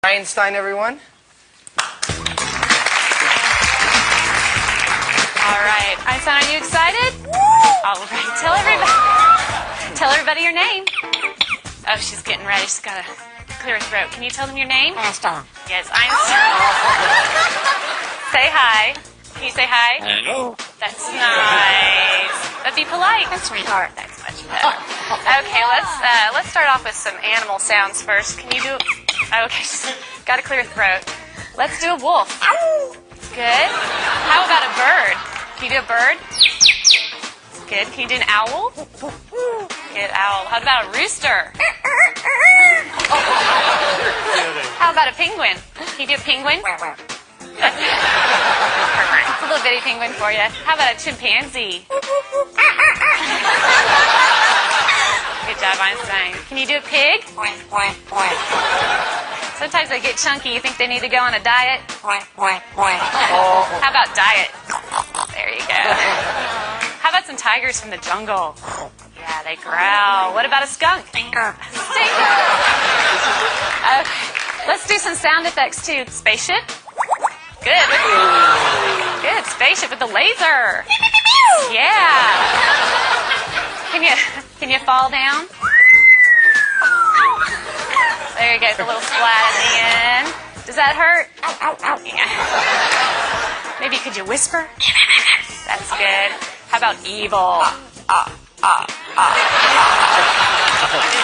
Einstein, everyone. All right, Einstein, are you excited? All right, tell everybody your name. Oh, she's getting ready. She's got to clear her throat. Can you tell them your name? Einstein. Yes, Einstein. Say hi. Can you say hi? Hello. That's nice. But be polite. That's sweetheart. That's much better. Okay, let's start off with some animal sounds first. Can you do? Okay, got to clear your throat. Let's do a wolf. Good. How about a bird? Can you do a bird? Good. Can you do an owl? Good, owl. How about a rooster? How about a penguin? Can you do a penguin? That's a little bitty penguin for you. How about a chimpanzee? Good job, Einstein. Can you do a pig? Sometimes they get chunky. You think they need to go on a diet? How about diet? There you go. How about some tigers from the jungle? Yeah, they growl. What about a skunk? Stinker. Okay. Let's do some sound effects too. Spaceship. Good. Good. Spaceship with the laser. Yeah. Can you fall down? There you go. The little splat at the end. Does that hurt? Yeah. Maybe could you whisper? That's good. How about evil? Good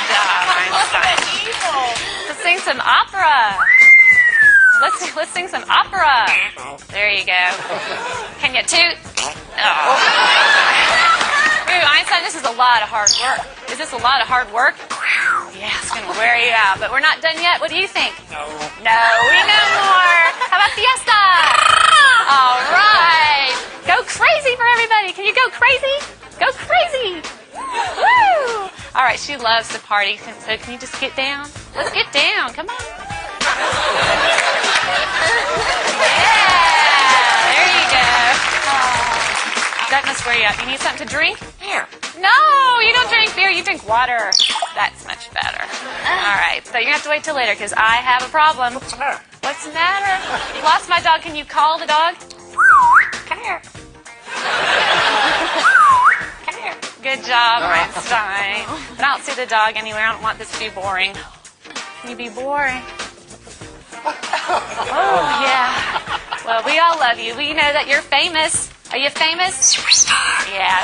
job, Einstein. Let's sing some opera. Let's sing some opera. There you go. Can you toot? Oh. Ooh, Einstein, this is a lot of hard work. Is this a lot of hard work? Yeah, it's going to wear you out. But we're not done yet. What do you think? No, we know more. How about fiesta? All right. Go crazy for everybody. Can you go crazy? Go crazy. Woo! All right, she loves to party. So can you just get down? Let's get down. Come on. Yeah, there you go. That must wear you out. You need something to drink? Here. No, you don't drink beer. You drink water. That's much better. All right, so you're going to have to wait till later because I have a problem. What's the matter? What's the matter? You lost my dog. Can you call the dog? Come here. Come here. Good job, Einstein. But I don't see the dog anywhere. I don't want this to be boring. Can you be boring? Oh, yeah. Well, we all love you. We know that you're famous. Are you famous? Superstar. Yeah.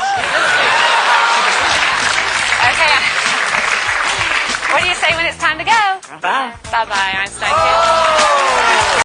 Okay. What do you say when it's time to go? Bye. Bye-bye, Einstein.